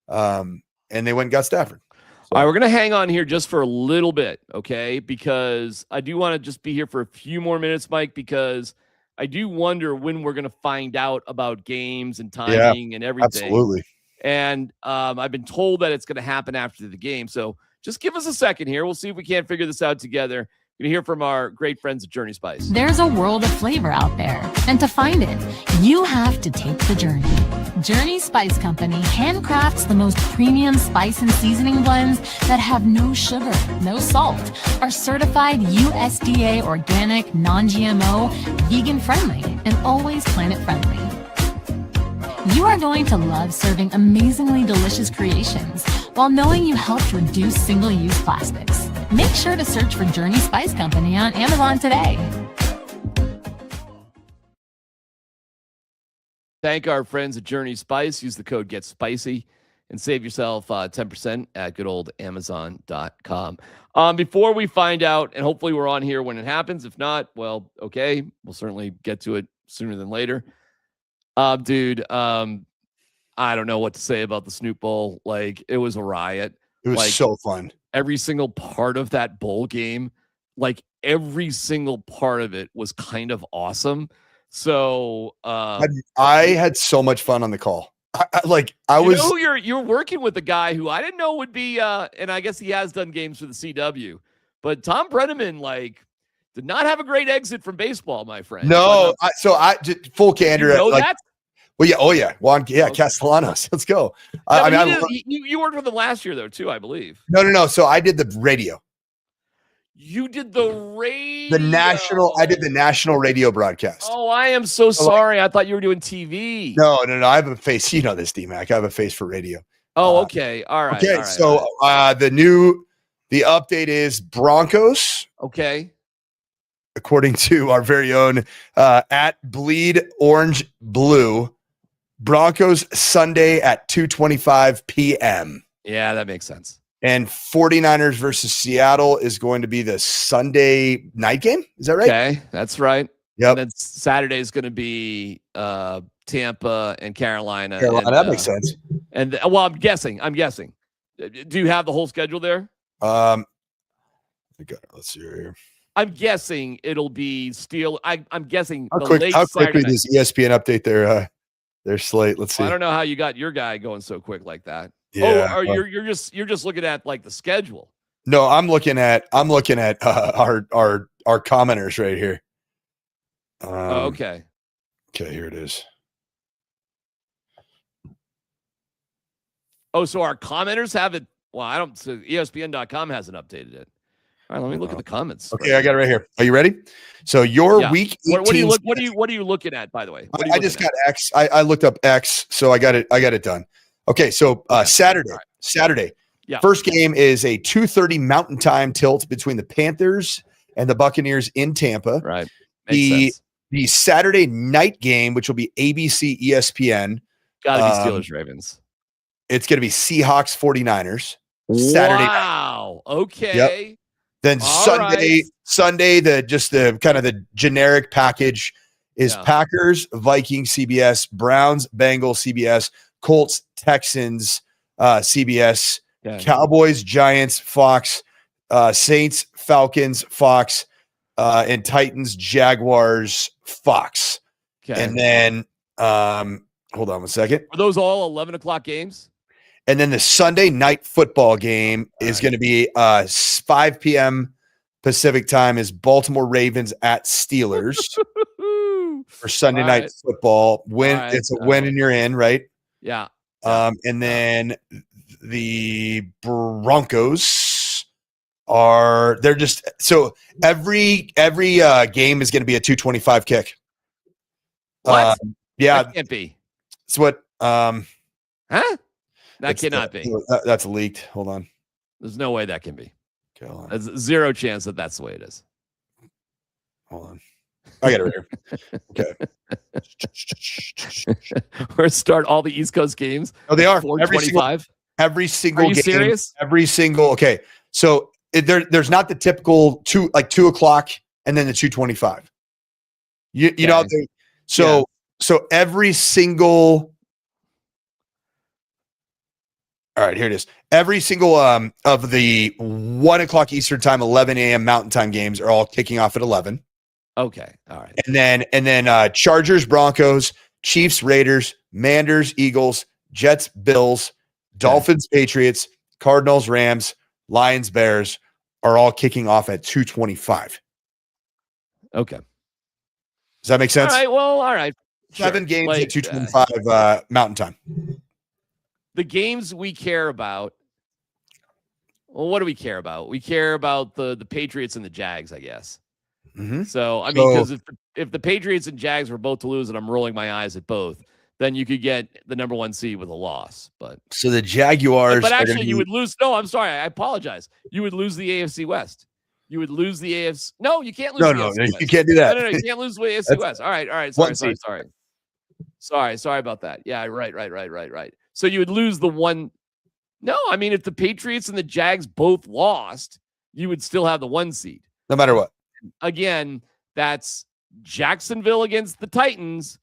And they went and got Stafford. So. All right, we're gonna hang on here just for a little bit, okay? Because I do want to just be here for a few more minutes, Mike, because I do wonder when we're gonna find out about games and timing and everything. Absolutely. And I've been told that it's gonna happen after the game, so just give us a second here. We'll see if we can't figure this out together. You're going to hear from our great friends at Journey Spice. There's a world of flavor out there, and to find it, you have to take the journey. Journey Spice Company handcrafts the most premium spice and seasoning blends that have no sugar, no salt, are certified USDA organic, non-GMO, vegan-friendly, and always planet-friendly. You are going to love serving amazingly delicious creations while knowing you helped reduce single-use plastics. Make sure to search for Journey Spice Company on Amazon today. Thank our friends at Journey Spice. Use the code GETSPICY and save yourself 10% at goodoldamazon.com. Before we find out, and hopefully we're on here when it happens. If not, well, okay. We'll certainly get to it sooner than later. Dude, I don't know what to say about the Snoop Bowl. Like, it was a riot. It was so fun. Every single part of that bowl game, like every single part of it was kind of awesome. So I had so much fun on the call. I was. Know, you're working with a guy who I didn't know would be, and I guess he has done games for the CW, but Tom Brenneman did not have a great exit from baseball, my friend. No, just full candor. You know that? Well, yeah, oh yeah, Juan, yeah, Okay. Castellanos. Let's go. Yeah, you worked with him last year though, too, I believe. No. So I did the radio. You did the radio. I did the national radio broadcast. Oh, I am so sorry. I thought you were doing TV. No. I have a face. You know this, DMac. I have a face for radio. Oh, okay. All right. Okay. All right, So the update is Broncos. Okay. According to our very own at Bleed Orange Blue, Broncos Sunday at 2:25 p.m. Yeah, that makes sense. And 49ers versus Seattle is going to be the Sunday night game. Is that right? Okay, that's right. Yep. And then Saturday is going to be Tampa and Carolina. That makes sense. And well, I'm guessing. Do you have the whole schedule there? Let's see here. I'm guessing it'll be I'm guessing How quickly does ESPN update their slate? Let's see. I don't know how you got your guy going so quick like that. Yeah. Oh, you're just looking at like the schedule. No, I'm looking at our commenters right here. Okay. Okay, here it is. Oh, so our commenters have it. Well, so ESPN.com hasn't updated it. All right, let me look at the comments. Okay, I got it right here. Are you ready? So your week 18. What are you looking at, by the way? I just got X. I looked up X, so I got it done. Okay, so Saturday. Right. Saturday. Yeah. First game is a 2:30 Mountain Time tilt between the Panthers and the Buccaneers in Tampa. Right. Makes sense. The Saturday night game, which will be ABC ESPN. Gotta be Steelers Ravens. It's going to be Seahawks 49ers. Saturday night. Wow. Okay. Yep. Then Sunday, the kind of the generic package is Packers, Vikings, CBS, Browns, Bengals, CBS, Colts, Texans, CBS, Cowboys, Giants, Fox, Saints, Falcons, Fox, and Titans, Jaguars, Fox. Okay. And then, hold on one second. Are those all 11 o'clock games? And then the Sunday night football game is going to be 5 p.m. Pacific time is Baltimore Ravens at Steelers for Sunday night football. It's a win and you're in, right? Yeah. And then the Broncos they're just so every game is going to be a 225 kick. What? Yeah, that can't be. It's what huh? That cannot be. That's leaked. Hold on. There's no way that can be. Okay, hold on. There's zero chance that that's the way it is. Hold on. I got it right here. Okay. We're start all the East Coast games. Oh, they are. 425. Every single Are you game. Serious? Every single. Okay. So there's not the typical 2 o'clock and then the 225. You know, so every single. All right, here it is. Every single of the 1 o'clock Eastern time, 11 a.m. Mountain Time games are all kicking off at 11. Okay, all right. And then Chargers, Broncos, Chiefs, Raiders, Manders, Eagles, Jets, Bills, Dolphins, Patriots, Cardinals, Rams, Lions, Bears are all kicking off at 2:25. Okay. Does that make sense? All right. Well, all right. 7 games at 2:25 Mountain Time. The games we care about. Well, what do we care about? We care about the Patriots and the Jags, I guess. Mm-hmm. So, I mean, because if the Patriots and Jags were both to lose, and I'm rolling my eyes at both, then you could get the number 1 seed with a loss. But so the Jaguars, but actually, you would lose. No, I'm sorry, I apologize. You would lose the AFC West. You would lose the AFC. No, you can't lose. No, you can't do that. No, you can't lose the AFC West. All right. Sorry about that. Yeah, right. So you would lose the one. No, I mean, if the Patriots and the Jags both lost, you would still have the 1 seed. No matter what. Again, that's Jacksonville against the Titans,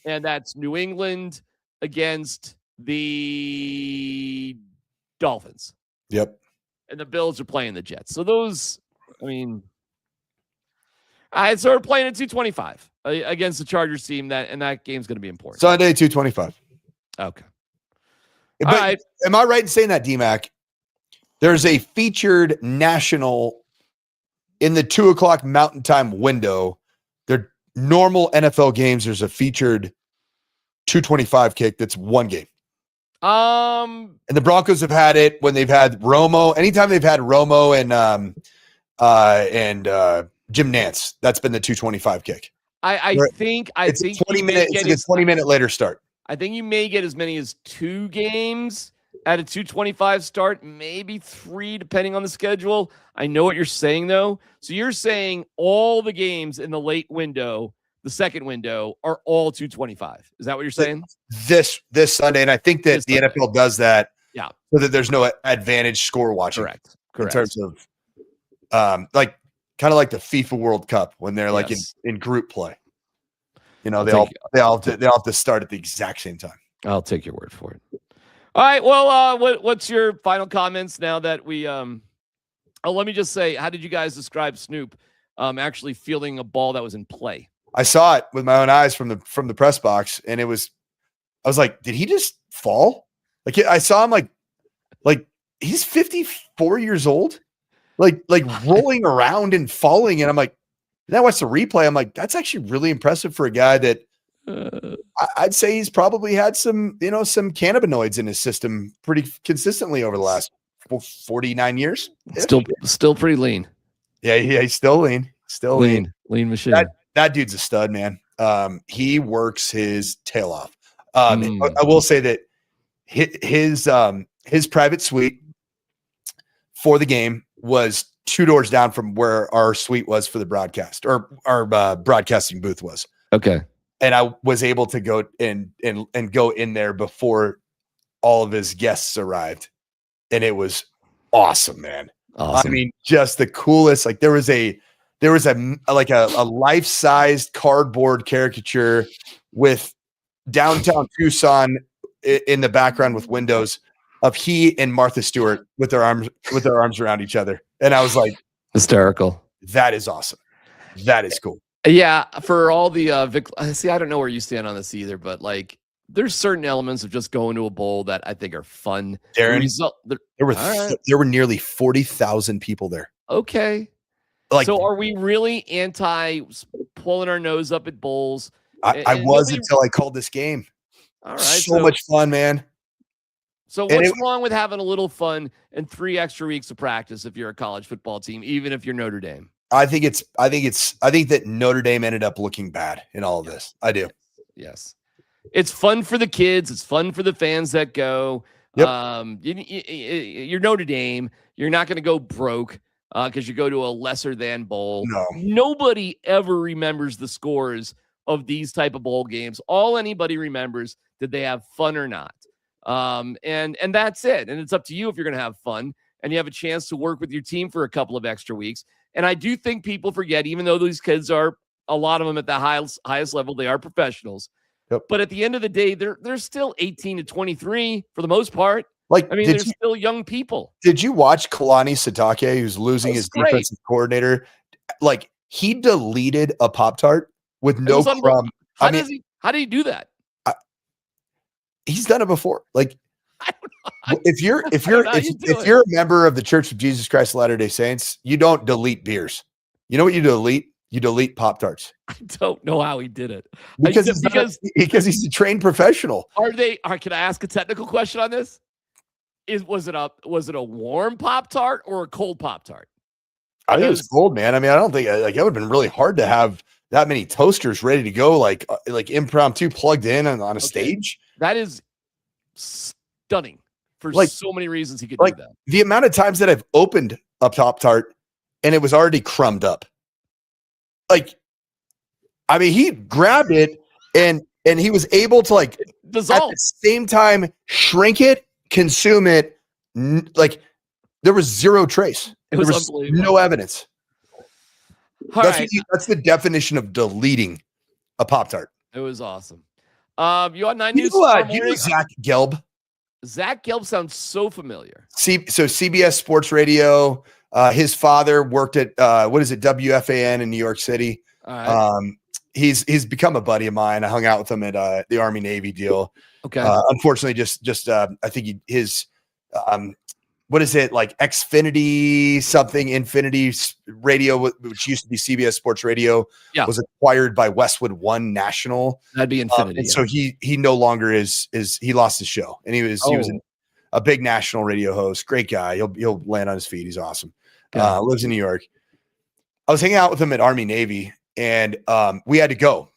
and that's New England against the Dolphins. Yep. And the Bills are playing the Jets. So those, I mean, so we're playing at 225 against the Chargers team, and that game's going to be important. Sunday, 2:25. Okay. But right. am I right in saying that, DMac? There's a featured national in the 2:00 Mountain Time window. Their normal NFL games, there's a featured 225 kick that's one game. And the Broncos have had it when they've had Romo. Anytime they've had Romo and Jim Nance, that's been the 225 kick. I think It's a 20 minutes. It's like a 20-minute later start. I think you may get as many as 2 games at a 225 start, maybe 3 depending on the schedule. I know what you're saying though. So you're saying all the games in the late window, the second window, are all 225. Is that what you're saying? This Sunday, and I think that the NFL does that, yeah, so that there's no advantage score watching. Correct. In terms of like kind of like the FIFA World Cup when they're like in group play. You know, they all have to start at the exact same time. I'll take your word for it. All right. Well, what's your final comments now that we let me just say, how did you guys describe Snoop actually fielding a ball that was in play? I saw it with my own eyes from the press box, and I was like, did he just fall? Like I saw him like he's 54 years old, like rolling around and falling, and I'm like, then I watched the replay. I'm like, that's actually really impressive for a guy that I'd say he's probably had some cannabinoids in his system pretty consistently over the last 49 years. Still pretty lean. Yeah, he's still lean. Still lean machine. That dude's a stud, man. He works his tail off. I will say that his private suite for the game was 2 doors down from where our suite was for the broadcast, or our broadcasting booth was. Okay. And I was able to go and go in there before all of his guests arrived. And it was awesome, man. Awesome. I mean, just the coolest. Like there was a life-sized cardboard caricature with downtown Tucson in the background with windows of he and Martha Stewart with their arms around each other. And I was like, hysterical. That is awesome. That is cool. Yeah. For all the see, I don't know where you stand on this either, but like there's certain elements of just going to a bowl that I think are fun. Darren, there were nearly 40,000 people there. Okay. So are we really anti pulling our nose up at bowls? I was until I called this game. All right. So much fun, man. So what's wrong with having a little fun and 3 extra weeks of practice if you're a college football team, even if you're Notre Dame? I think that Notre Dame ended up looking bad in all of this. I do. Yes. It's fun for the kids. It's fun for the fans that go. Yep. You're Notre Dame. You're not going to go broke because you go to a lesser than bowl. No. Nobody ever remembers the scores of these type of bowl games. All anybody remembers, did they have fun or not? And that's it. And it's up to you if you're going to have fun and you have a chance to work with your team for a couple of extra weeks. And I do think people forget, even though these kids are, a lot of them at the highest level, they are professionals. Yep. But at the end of the day, they're still 18 to 23 for the most part. Like, I mean, they're still young people. Did you watch Kalani Sitake, who's losing his defensive coordinator? Like, he deleted a Pop-Tart with no crumb. How did he do that? He's done it before. Like, if you're a member of the Church of Jesus Christ of Latter-day Saints, you don't delete beers. You know what you delete? You delete Pop-Tarts. I don't know how he did it. Because he's a trained professional. Can I ask a technical question on this? Was it a warm Pop-Tart or a cold Pop-Tart? I think it was cold, man. I mean, I don't think it would have been really hard to have that many toasters ready to go, like impromptu plugged in on a stage. That is stunning for so many reasons. He could do that. The amount of times that I've opened a Pop-Tart and it was already crumbed up. Like, I mean, he grabbed it and he was able to dissolve. At the same time shrink it, consume it. Like, there was zero trace. There was no evidence. That's the definition of deleting a Pop-Tart. It was awesome. You on 9 News? You know Zach Gelb? Zach Gelb sounds so familiar. So CBS Sports Radio. His father worked at WFAN in New York City. All right. He's become a buddy of mine. I hung out with him at the Army Navy deal. Okay. Unfortunately, just I think his what is it, like Xfinity something, Infinity Radio, which used to be CBS Sports Radio, was acquired by Westwood One National. That'd be Infinity. And so he no longer is he lost his show, and he was a big national radio host. Great guy. He'll land on his feet. He's awesome. Lives in New York. I was hanging out with him at Army Navy, and we had to go.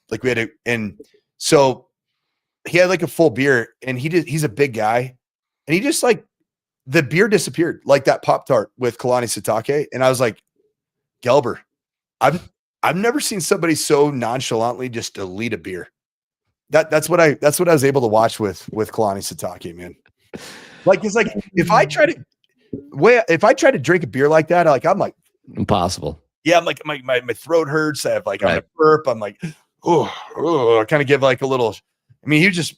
And so he had like a full beer, and he's a big guy, and he just like, the beer disappeared, like that Pop-Tart with Kalani Sitake. And I was like, Gelber, I've never seen somebody so nonchalantly just delete a beer. That's what I was able to watch with Kalani Sitake, man. Like, it's like, if I try to drink a beer like that, I'm like impossible. Yeah. I'm like, my throat hurts. I have like, I'm a burp. I'm like, I kind of give like a little, I mean, he was just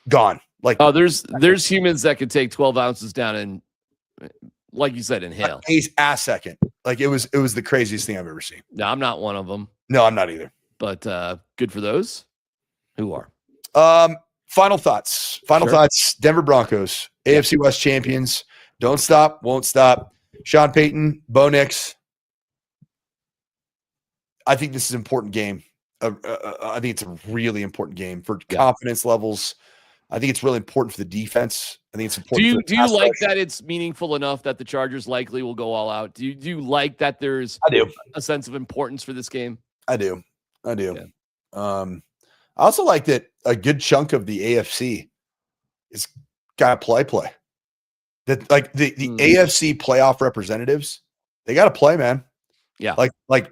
gone. Like, there's humans that could take 12 ounces down and, like you said, inhale. He's a second. Like, it was the craziest thing I've ever seen. No, I'm not one of them. No, I'm not either. But good for those who are. Final thoughts. Thoughts. Denver Broncos, AFC West champions. Don't stop, won't stop. Sean Payton, Bo Nix. I think this is an important game. I think it's a really important game for confidence levels. I think it's really important for the defense. I think it's important. Do you like that it's meaningful enough that the Chargers likely will go all out? Do you like that there's a sense of importance for this game? I do. Yeah. I also like that a good chunk of the AFC is got to play. That like the AFC playoff representatives, they got to play, man. Yeah. Like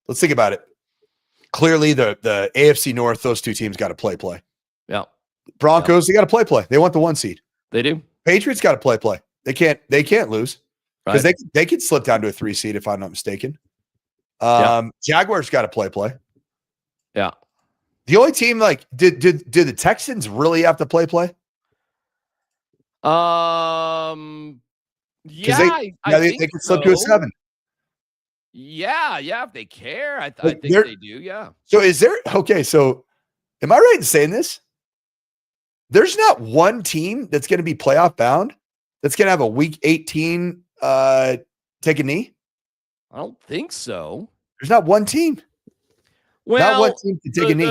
let's think about it. Clearly the AFC North, those two teams got to play. Yeah. Broncos, they got to play. They want the 1 seed. They do. Patriots got to play. They can't lose because they could slip down to a 3 seed if I'm not mistaken. Jaguars got to play. Yeah. The only team, like, did the Texans really have to play? Yeah, they can slip to a 7. Yeah, if they care, I think they do. Yeah. So So am I right in saying this? There's not one team that's going to be playoff bound that's going to have a week 18 take a knee. I don't think so. There's not one team. Well, not one team can take a knee.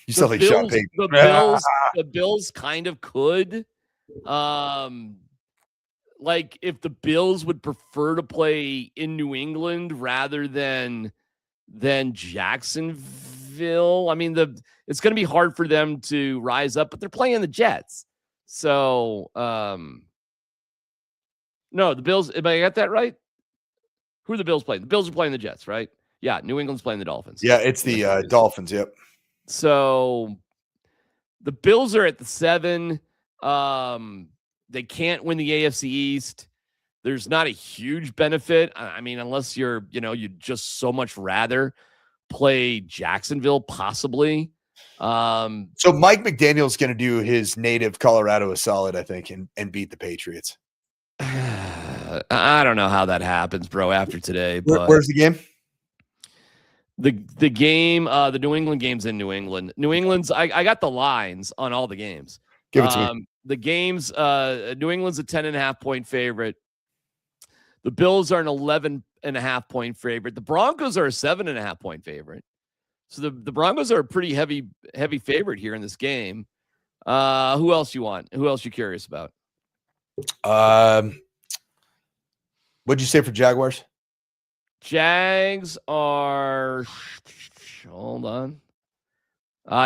You sound like Sean Payton. The Bills kind of could. Like if the Bills would prefer to play in New England rather than Jacksonville. I mean, it's going to be hard for them to rise up, but they're playing the Jets. So, no, the Bills. Am I got that right? Who are the Bills playing? The Bills are playing the Jets, right? Yeah, New England's playing the Dolphins. Yeah, it's the Dolphins. Yep. So the Bills are at the 7. They can't win the AFC East. There's not a huge benefit. I mean, unless you'd just so much rather play Jacksonville, possibly. So Mike McDaniel's going to do his native Colorado a solid, I think, and beat the Patriots. I don't know how that happens, bro, after today. But where's the game? The game, the New England game's in New England. New England's, I got the lines on all the games. Give it to me. The games, New England's a 10.5 point favorite. The Bills are an 11.5 point favorite. The Broncos are a 7.5 point favorite. So the Broncos are a pretty heavy favorite here in this game. Who else you want? Who else you curious about? What'd you say for Jaguars? Jags are, hold on.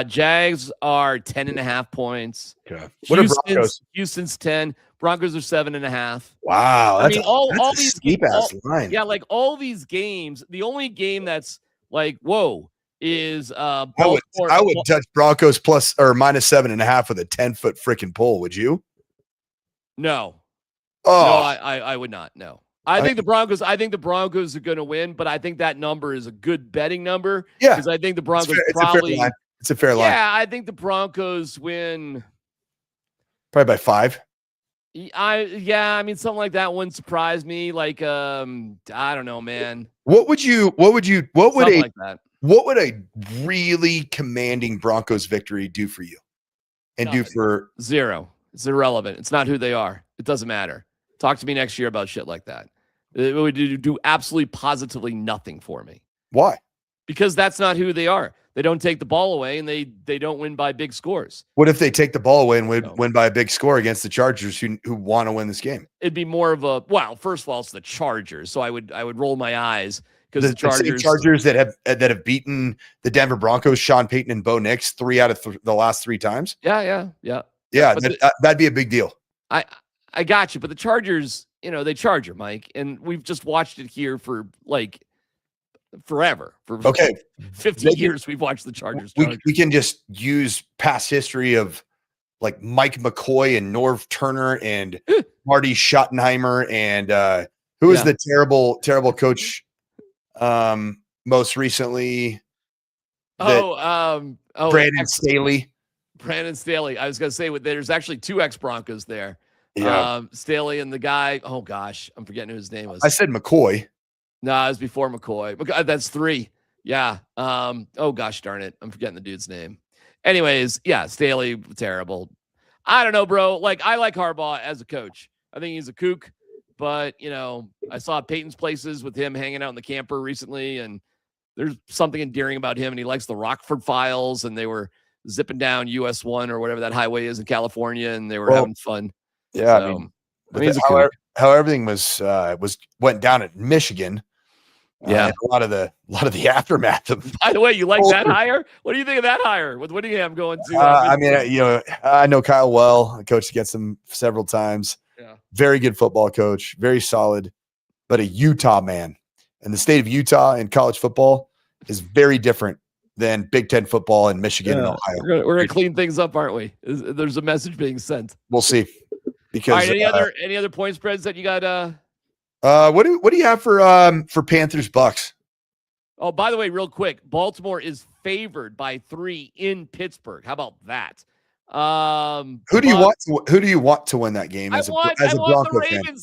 Jags are 10.5 points. Okay. What are Broncos? Houston's 10. Broncos are 7.5. Wow. I mean, all these steep ass line. Yeah, like all these games. The only game that's like, whoa, is Baltimore. I would touch Broncos plus or minus 7.5 with a 10-foot freaking pole. Would you? No. Oh, no, I would not. No. I think the Broncos are going to win, but I think that number is a good betting number. Yeah. Because I think the Broncos probably. It's a fair line. Yeah, I think the Broncos win. Probably by 5. I mean, something like that wouldn't surprise me. Like, I don't know, man. What would something like that. What would a really commanding Broncos victory do for you? And Nothing. do for Zero. It's irrelevant. It's not who they are. It doesn't matter. Talk to me next year about shit like that. It would do absolutely positively nothing for me. why? Because that's not who they are. They don't take the ball away, and they don't win by big scores. What if they take the ball away and No. win by a big score against the Chargers who want to win this game? It'd be more of a first of all, it's the Chargers, so I would roll my eyes because the same Chargers Chargers that have beaten the Denver Broncos, Sean Payton and Bo Nix 3 out of the last 3 times. Yeah. But that'd be a big deal. I got you, but the Chargers, they charge you, Mike, and we've just watched it here for like forever. For 50 years, we've watched the Chargers. We can just use past history of like Mike McCoy and Norv Turner and Marty Schottenheimer and who was the terrible coach most recently? Brandon Staley. Brandon Staley. I was going to say there's actually 2 ex-Broncos there. Yeah. Staley and the guy. Oh gosh, I'm forgetting who his name was. I said McCoy. No, it was before McCoy. That's 3. Yeah. Oh gosh darn it. I'm forgetting the dude's name. Anyways, yeah, Staley, terrible. I don't know, bro. Like, I like Harbaugh as a coach. I think he's a kook, but I saw Peyton's Places with him hanging out in the camper recently, and there's something endearing about him, and he likes the Rockford Files, and they were zipping down US 1 or whatever that highway is in California, and they were having fun. Yeah, so, how everything went down at Michigan. Yeah, a lot of the aftermath of. By the way, you like that hire? What do you think of that hire with Whittingham going to? I know Kyle well. I coached against him several times. Yeah, very good football coach, very solid, but a Utah man. And the state of Utah in college football is very different than Big Ten football in Michigan and Ohio. We're gonna clean things up, aren't we? There's a message being sent. We'll see. Because all right, any other point spreads that you got? What do you have for Panthers Bucks? Oh, by the way, real quick, Baltimore is favored by 3 in Pittsburgh. How about that? Who do you want to win that game as a Broncos fan?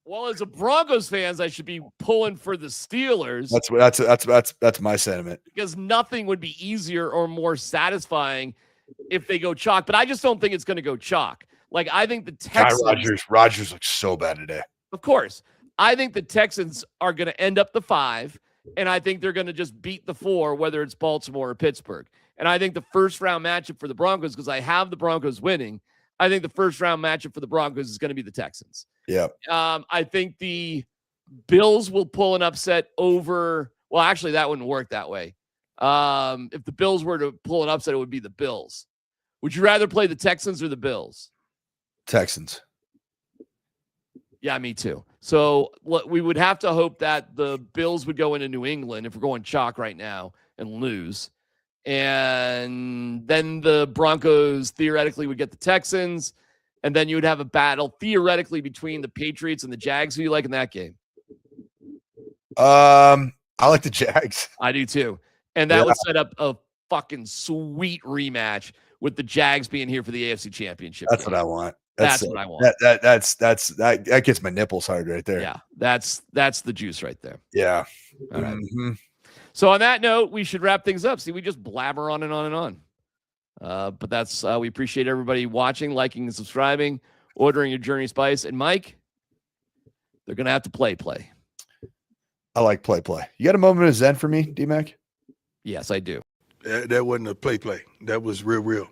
Well, as a Broncos fan, I should be pulling for the Steelers. That's my sentiment. Because nothing would be easier or more satisfying if they go chalk. But I just don't think it's going to go chalk. Like, I think the Texans. Rodgers looks so bad today. Of course. I think the Texans are going to end up the 5, and I think they're going to just beat the 4, whether it's Baltimore or Pittsburgh. And I think the first round matchup for the Broncos, because I have the Broncos winning, I think the first round matchup for the Broncos is going to be the Texans. Yeah. I think the Bills will pull an upset over. Well, actually, that wouldn't work that way. If the Bills were to pull an upset, it would be the Bills. Would you rather play the Texans or the Bills? Texans. Yeah, me too. So we would have to hope that the Bills would go into New England if we're going chalk right now and lose. And then the Broncos theoretically would get the Texans. And then you would have a battle theoretically between the Patriots and the Jags. Who do you like in that game? I like the Jags. I do too. And that would set up a fucking sweet rematch with the Jags being here for the AFC Championship. That's what I want. That's what I want. That gets my nipples hard right there. Yeah, that's the juice right there. Yeah. All right. Mm-hmm. So on that note, we should wrap things up. See, we just blabber on and on and on. But that's we appreciate everybody watching, liking, and subscribing, ordering your Journey Spice. And Mike, they're gonna have to play. I like play. You got a moment of zen for me, DMac? Yes, I do. That wasn't a play. That was real.